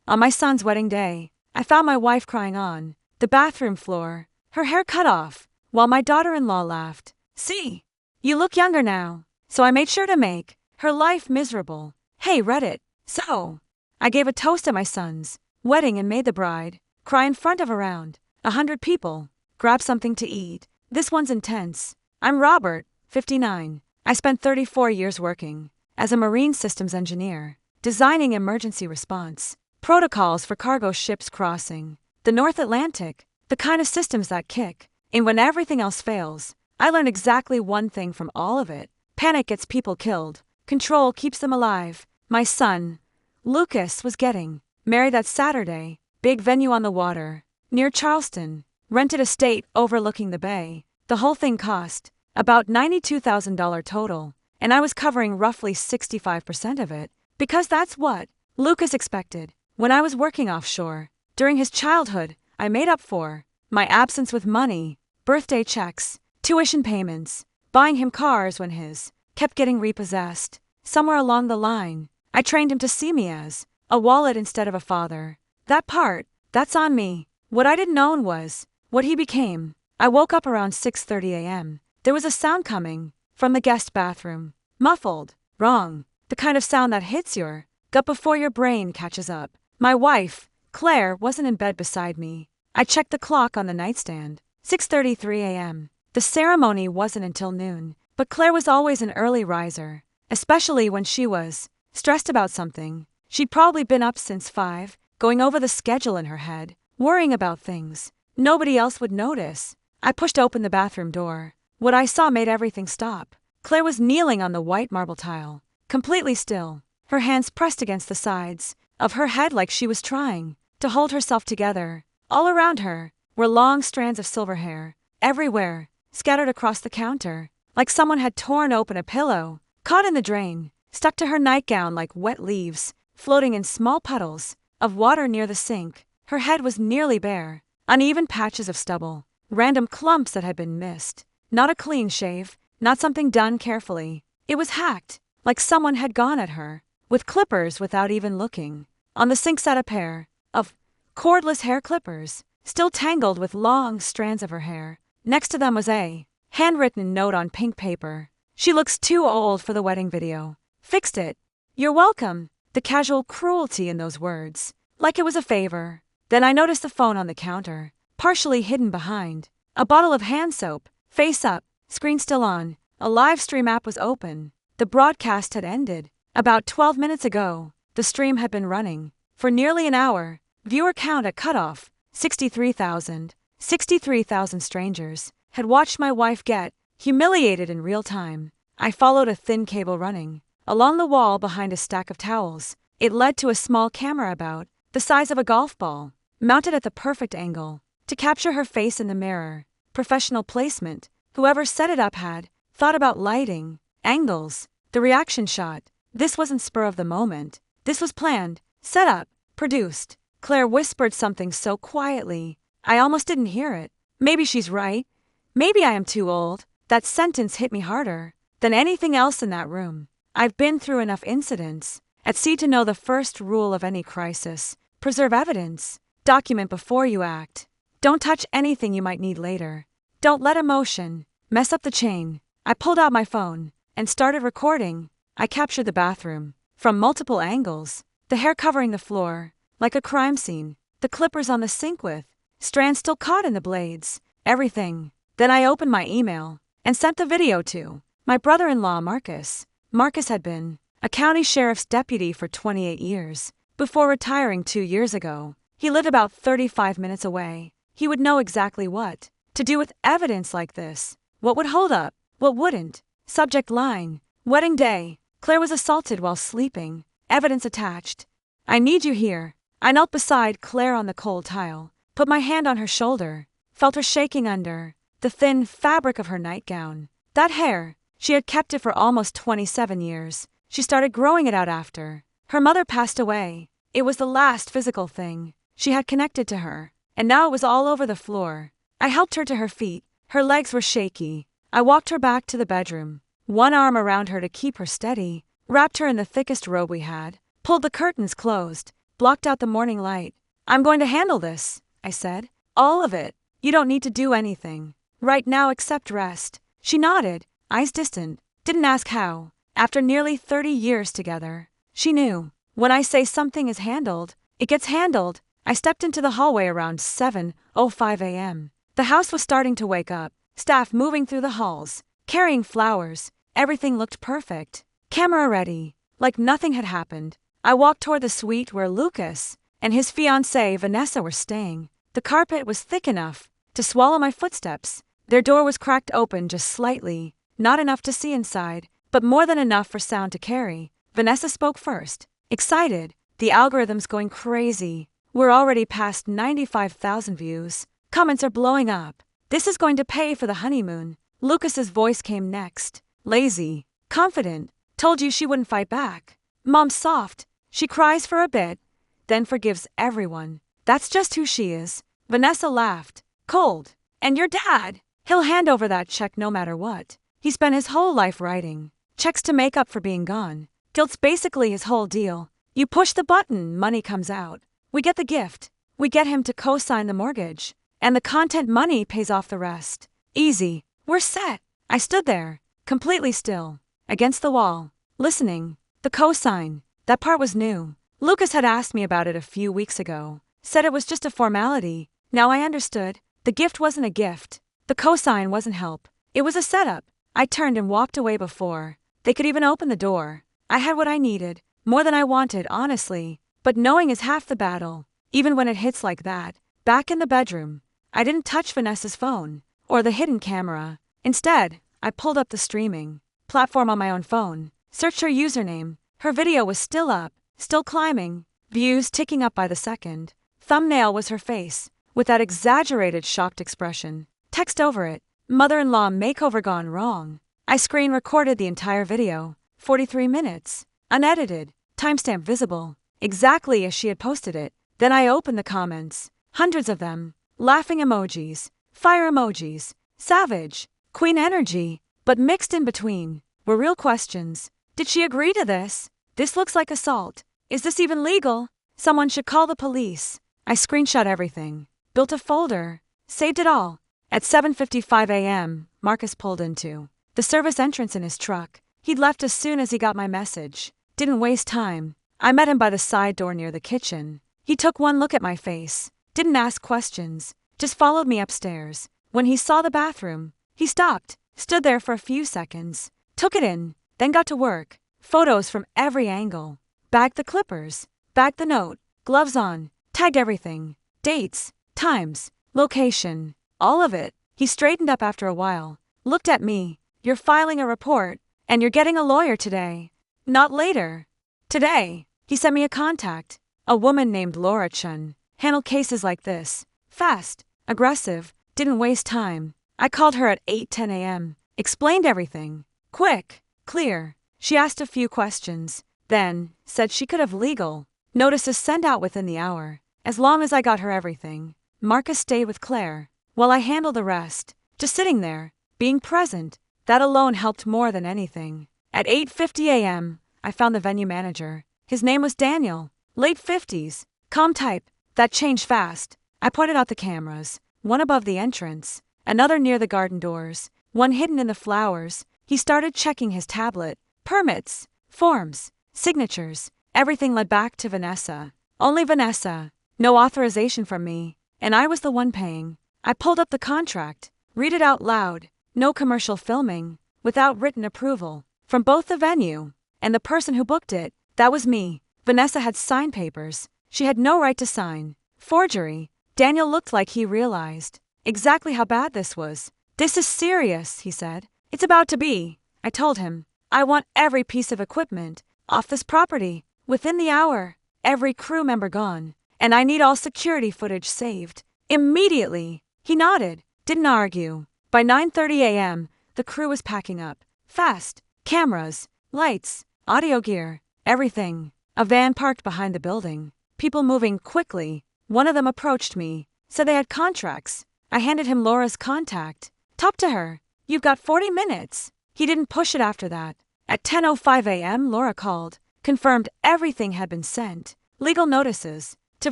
On my son's wedding day, I found my wife crying on the bathroom floor, her hair cut off, while my daughter-in-law laughed. "See? You look younger now." So I made sure to make her life miserable. Hey Reddit. So I gave a toast at my son's wedding and made the bride cry in front of around 100 people. Grab something to eat. This one's intense. I'm Robert, 59. I spent 34 years working as a marine systems engineer, designing emergency response protocols for cargo ships crossing the North Atlantic, the kind of systems that kick in when everything else fails. I learned exactly one thing from all of it. Panic gets people killed. Control keeps them alive. My son, Lucas, was getting married that Saturday. Big venue on the water, near Charleston. Rented estate overlooking the bay. The whole thing cost about $92,000 total, and I was covering roughly 65% of it, because that's what Lucas expected. When I was working offshore, during his childhood, I made up for my absence with money, birthday checks, tuition payments, buying him cars when his kept getting repossessed. Somewhere along the line, I trained him to see me as a wallet instead of a father. That part, that's on me. What I didn't own was what he became. I woke up around 6:30 a.m. There was a sound coming from the guest bathroom. Muffled, wrong, the kind of sound that hits your gut before your brain catches up. My wife, Claire, wasn't in bed beside me. I checked the clock on the nightstand. 6:33 a.m. The ceremony wasn't until noon, but Claire was always an early riser, especially when she was stressed about something. She'd probably been up since 5, going over the schedule in her head, worrying about things nobody else would notice. I pushed open the bathroom door. What I saw made everything stop. Claire was kneeling on the white marble tile, completely still, her hands pressed against the sides of her head like she was trying to hold herself together. All around her were long strands of silver hair, everywhere, scattered across the counter, like someone had torn open a pillow, caught in the drain, stuck to her nightgown like wet leaves, floating in small puddles of water near the sink. Her head was nearly bare, uneven patches of stubble, random clumps that had been missed. Not a clean shave, not something done carefully. It was hacked, like someone had gone at her with clippers without even looking. On the sink sat a pair of cordless hair clippers, still tangled with long strands of her hair. Next to them was a handwritten note on pink paper. "She looks too old for the wedding video. Fixed it. You're welcome." The casual cruelty in those words, like it was a favor. Then I noticed the phone on the counter, partially hidden behind a bottle of hand soap, face up, screen still on. A live stream app was open. The broadcast had ended about 12 minutes ago. The stream had been running for nearly an hour. Viewer count at cutoff, 63,000. 63,000 strangers had watched my wife get humiliated in real time. I followed a thin cable running along the wall behind a stack of towels. It led to a small camera about the size of a golf ball, mounted at the perfect angle to capture her face in the mirror. Professional placement. Whoever set it up had thought about lighting, angles, the reaction shot. This wasn't spur of the moment. This was planned, set up, produced. Claire whispered something so quietly, I almost didn't hear it. Maybe she's right. Maybe I am too old. That sentence hit me harder than anything else in that room. I've been through enough incidents at sea to know the first rule of any crisis: preserve evidence. Document before you act. Don't touch anything you might need later. Don't let emotion mess up the chain. I pulled out my phone and started recording. I captured the bathroom from multiple angles, the hair covering the floor like a crime scene, the clippers on the sink with strands still caught in the blades, everything. Then I opened my email and sent the video to my brother-in-law, Marcus. Marcus had been a county sheriff's deputy for 28 years before retiring 2 years ago. He lived about 35 minutes away. He would know exactly what to do with evidence like this. What would hold up? What wouldn't? Subject line: wedding day. Claire was assaulted while sleeping. Evidence attached. I need you here. I knelt beside Claire on the cold tile, put my hand on her shoulder, felt her shaking under the thin fabric of her nightgown. That hair, she had kept it for almost 27 years. She started growing it out after her mother passed away. It was the last physical thing she had connected to her, and now it was all over the floor. I helped her to her feet. Her legs were shaky. I walked her back to the bedroom, one arm around her to keep her steady, wrapped her in the thickest robe we had, pulled the curtains closed, blocked out the morning light. I'm going to handle this, I said. All of it. You don't need to do anything right now except rest. She nodded, eyes distant, didn't ask how. After nearly 30 years together, she knew. When I say something is handled, it gets handled. I stepped into the hallway around 7:05 a.m. The house was starting to wake up, staff moving through the halls, carrying flowers. Everything looked perfect. Camera ready, like nothing had happened. I walked toward the suite where Lucas and his fiancée Vanessa were staying. The carpet was thick enough to swallow my footsteps. Their door was cracked open just slightly, not enough to see inside, but more than enough for sound to carry. Vanessa spoke first, excited. The algorithm's going crazy. We're already past 95,000 views. Comments are blowing up. This is going to pay for the honeymoon. Lucas's voice came next. Lazy, confident. Told you she wouldn't fight back. Mom's soft. She cries for a bit, then forgives everyone. That's just who she is. Vanessa laughed. Cold. And your dad? He'll hand over that check no matter what. He spent his whole life writing checks to make up for being gone. Guilt's basically his whole deal. You push the button, money comes out. We get the gift. We get him to co-sign the mortgage. And the content money pays off the rest. Easy. We're set. I stood there, completely still, against the wall, listening. The co-sign. That part was new. Lucas had asked me about it a few weeks ago. Said it was just a formality. Now I understood. The gift wasn't a gift. The co-sign wasn't help. It was a setup. I turned and walked away before they could even open the door. I had what I needed. More than I wanted, honestly. But knowing is half the battle. Even when it hits like that. Back in the bedroom, I didn't touch Vanessa's phone or the hidden camera. Instead, I pulled up the streaming platform on my own phone, searched her username. Her video was still up, still climbing, views ticking up by the second. Thumbnail was her face, with that exaggerated shocked expression. Text over it, mother-in-law makeover gone wrong. I screen recorded the entire video, 43 minutes, unedited, timestamp visible, exactly as she had posted it. Then I opened the comments, hundreds of them, laughing emojis, fire emojis, savage, queen energy, but mixed in between were real questions. Did she agree to this? This looks like assault. Is this even legal? Someone should call the police. I screenshot everything, built a folder, saved it all. At 7:55 a.m., Marcus pulled into the service entrance in his truck. He'd left as soon as he got my message. Didn't waste time. I met him by the side door near the kitchen. He took one look at my face, didn't ask questions, just followed me upstairs. When he saw the bathroom, he stopped, stood there for a few seconds, took it in, then got to work. Photos from every angle. Bagged the clippers, bagged the note, gloves on, tagged everything. Dates, times, location, all of it. He straightened up after a while, looked at me. You're filing a report, and you're getting a lawyer today. Not later. Today. He sent me a contact. A woman named Laura Chun. Handled cases like this. Fast, aggressive, didn't waste time. I called her at 8:10 a.m. Explained everything. Quick, clear. She asked a few questions, then said she could have legal notices sent out within the hour, as long as I got her everything. Marcus stayed with Claire, while I handled the rest. Just sitting there, being present, that alone helped more than anything. At 8:50 a.m., I found the venue manager. His name was Daniel, late 50s, calm type. That changed fast. I pointed out the cameras, one above the entrance, another near the garden doors, one hidden in the flowers. He started checking his tablet. Permits, forms, signatures, everything led back to Vanessa. Only Vanessa. No authorization from me, and I was the one paying. I pulled up the contract, read it out loud. No commercial filming, without written approval, from both the venue and the person who booked it. That was me. Vanessa had signed papers she had no right to sign. Forgery. Daniel looked like he realized exactly how bad this was. This is serious, he said. It's about to be. I told him. I want every piece of equipment off this property within the hour, every crew member gone, and I need all security footage saved immediately. He nodded, didn't argue. By 9:30 a.m., the crew was packing up. Fast. Cameras, lights, audio gear, everything. A van parked behind the building. People moving quickly. One of them approached me, said they had contracts. I handed him Laura's contact. Talk to her. You've got 40 minutes. He didn't push it after that. At 10:05 a.m., Laura called, confirmed everything had been sent. legal notices, to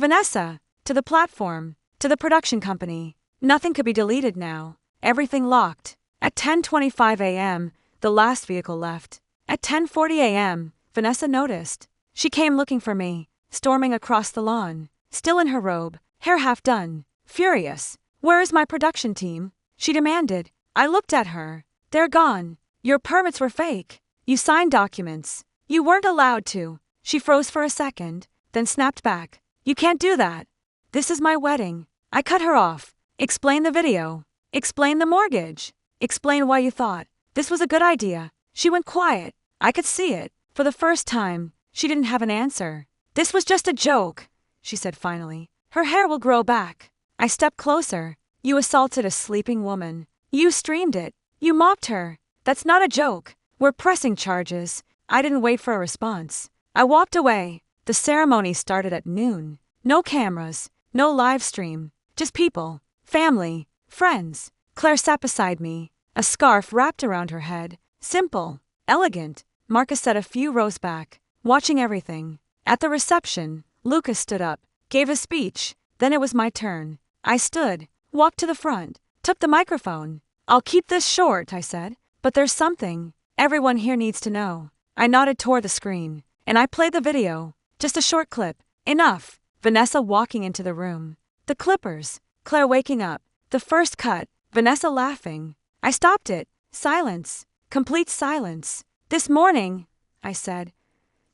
Vanessa, to the platform, to the production company. Nothing could be deleted now. Everything locked. At 10:25 a.m., the last vehicle left. At 10:40 a.m., Vanessa noticed. She came looking for me, storming across the lawn, still in her robe, hair half done, furious. "Where is my production team?" she demanded. I looked at her. "They're gone. Your permits were fake. You signed documents. You weren't allowed to." She froze for a second, then snapped back. "You can't do that. This is my wedding." I cut her off. "Explain the video. Explain the mortgage. Explain why you thought this was a good idea." She went quiet. I could see it. For the first time, she didn't have an answer. "This was just a joke," she said finally. "Her hair will grow back." I stepped closer. "You assaulted a sleeping woman. You streamed it. You mocked her. That's not a joke. We're pressing charges." I didn't wait for a response. I walked away. The ceremony started at noon. No cameras, no live stream, just people, family, friends. Claire sat beside me, a scarf wrapped around her head. Simple, elegant. Marcus sat a few rows back, watching everything. At the reception, Lucas stood up, gave a speech. Then it was my turn. I stood, walked to the front, took the microphone. "I'll keep this short," I said, "but there's something everyone here needs to know." I nodded toward the screen, and I played the video. Just a short clip. Enough. Vanessa walking into the room. The clippers. Claire waking up. The first cut. Vanessa laughing. I stopped it. Silence. Complete silence. "This morning," I said,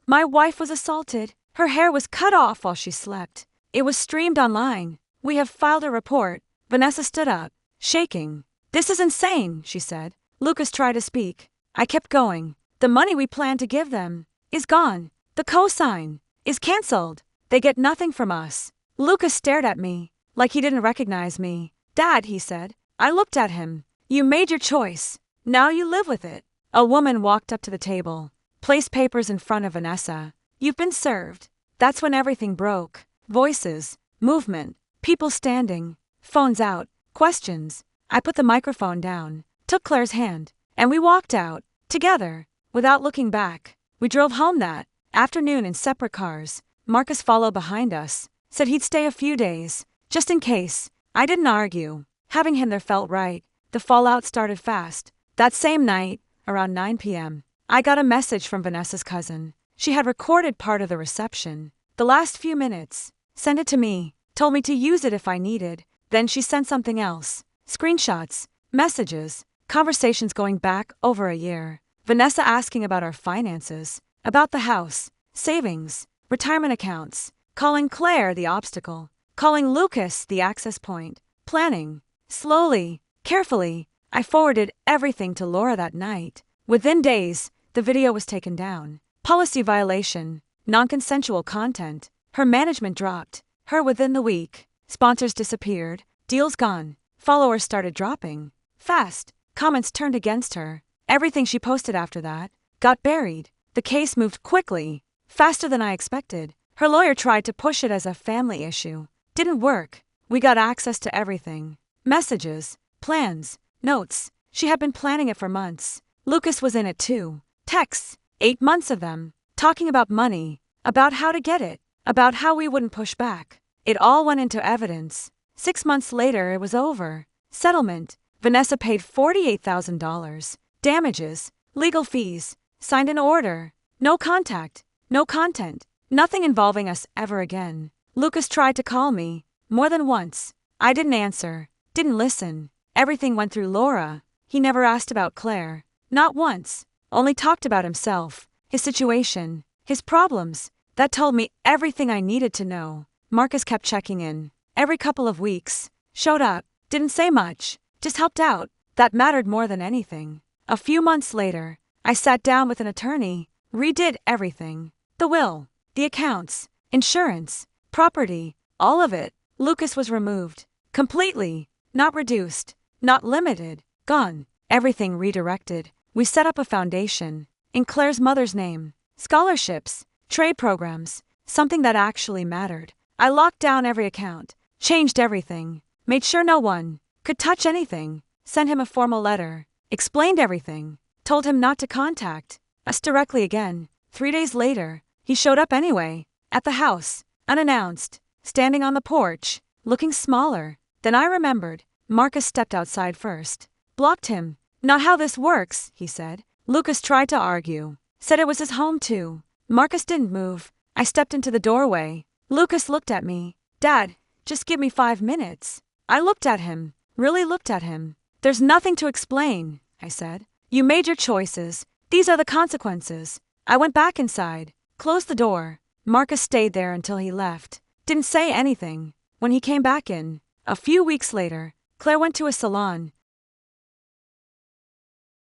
"my wife was assaulted. Her hair was cut off while she slept. It was streamed online. We have filed a report." Vanessa stood up, shaking. "This is insane," she said. Lucas tried to speak. I kept going. "The money we planned to give them is gone. The cosign is cancelled. They get nothing from us." Lucas stared at me, like he didn't recognize me. "Dad," he said. I looked at him. "You made your choice. Now you live with it." A woman walked up to the table, placed papers in front of Vanessa. "You've been served." That's when everything broke. Voices, movement, people standing, phones out, questions. I put the microphone down, took Claire's hand, and we walked out, together, without looking back. We drove home that afternoon in separate cars. Marcus followed behind us, said he'd stay a few days, just in case. I didn't argue. Having him there felt right. The fallout started fast. That same night, around 9 p.m., I got a message from Vanessa's cousin. She had recorded part of the reception. The last few minutes. "Send it to me," told me to use it if I needed. Then she sent something else. Screenshots, messages, conversations going back over a year. Vanessa asking about our finances, about the house, savings, retirement accounts, calling Claire the obstacle, calling Lucas the access point, planning. Slowly, carefully, I forwarded everything to Laura that night. Within days, the video was taken down. Policy violation, non-consensual content. Her management dropped. Her within the week. Sponsors disappeared. Deals gone. Followers started dropping. Fast. Comments turned against her. Everything she posted after that got buried. The case moved quickly, faster than I expected. Her lawyer tried to push it as a family issue. Didn't work. We got access to everything. Messages, plans, notes. She had been planning it for months. Lucas was in it too. Texts, 8 months of them, talking about money, about how to get it, about how we wouldn't push back. It all went into evidence. 6 months later, it was over. Settlement. Vanessa paid $48,000. Damages, legal fees, signed an order. No contact, no content, nothing involving us ever again. Lucas tried to call me, more than once. I didn't answer, didn't listen. Everything went through Laura. He never asked about Claire. Not once. Only talked about himself, his situation, his problems. That told me everything I needed to know. Marcus kept checking in. Every couple of weeks. Showed up. Didn't say much. Just helped out. That mattered more than anything. A few months later, I sat down with an attorney, redid everything. The will, the accounts, insurance, property, all of it. Lucas was removed. Completely. Not reduced. Not limited. Gone. Everything redirected. We set up a foundation. In Claire's mother's name. Scholarships. Trade programs. Something that actually mattered. I locked down every account. Changed everything. Made sure no one could touch anything. Sent him a formal letter. Explained everything. Told him not to contact us directly again. 3 days later, he showed up anyway. At the house, unannounced, standing on the porch, looking smaller. Then I remembered. Marcus stepped outside first. Blocked him. Not how this works, he said. Lucas tried to argue. Said it was his home too. Marcus didn't move. I stepped into the doorway. Lucas looked at me. Dad, just give me 5 minutes. I looked at him. Really looked at him. There's nothing to explain, I said. You made your choices. These are the consequences. I went back inside. Closed the door. Marcus stayed there until he left. Didn't say anything. When he came back in, a few weeks later, Claire went to a salon.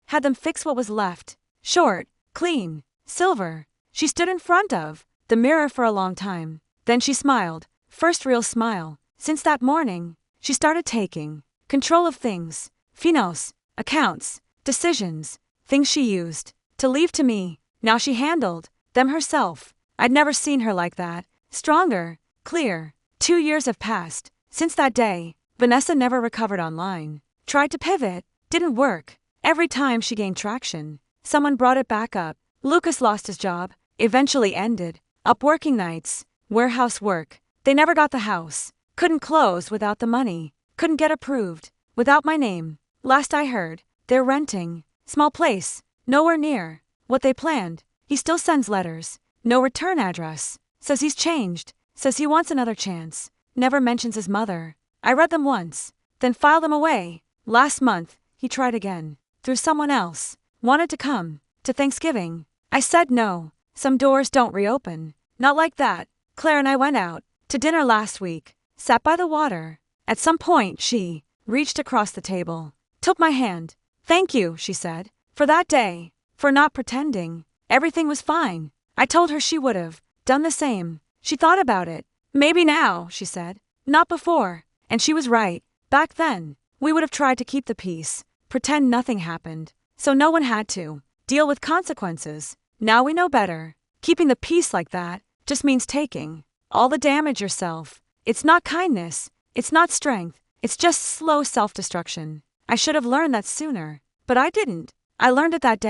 Had them fix what was left. Short, clean, silver. She stood in front of the mirror for a long time. Then she smiled. First real smile. Since that morning, she started taking control of things. Finos, accounts, decisions, things she used to leave to me. Now she handled them herself. I'd never seen her like that. Stronger, clear. 2 years have passed. Since that day, Vanessa never recovered online. Tried to pivot. Didn't work. Every time she gained traction, someone brought it back up. Lucas lost his job. Eventually ended up working nights. Warehouse work. They never got the house. Couldn't close without the money. Couldn't get approved without my name. Last I heard, they're renting. Small place. Nowhere near what they planned. He still sends letters. No return address. Says he's changed. Says he wants another chance. Never mentions his mother. I read them once. Then filed them away. Last month, he tried again. Through someone else. Wanted to come to Thanksgiving. I said no. Some doors don't reopen. Not like that. Claire and I went out to dinner last week. Sat by the water. At some point she reached across the table. Took my hand. Thank you, she said. For that day. For not pretending. Everything was fine. I told her she would have done the same. She thought about it. Maybe now, she said. Not before. And she was right. Back then, we would have tried to keep the peace. Pretend nothing happened. So no one had to deal with consequences. Now we know better. Keeping the peace like that just means taking all the damage yourself. It's not kindness. It's not strength. It's just slow self-destruction. I should have learned that sooner. But I didn't. I learned it that day.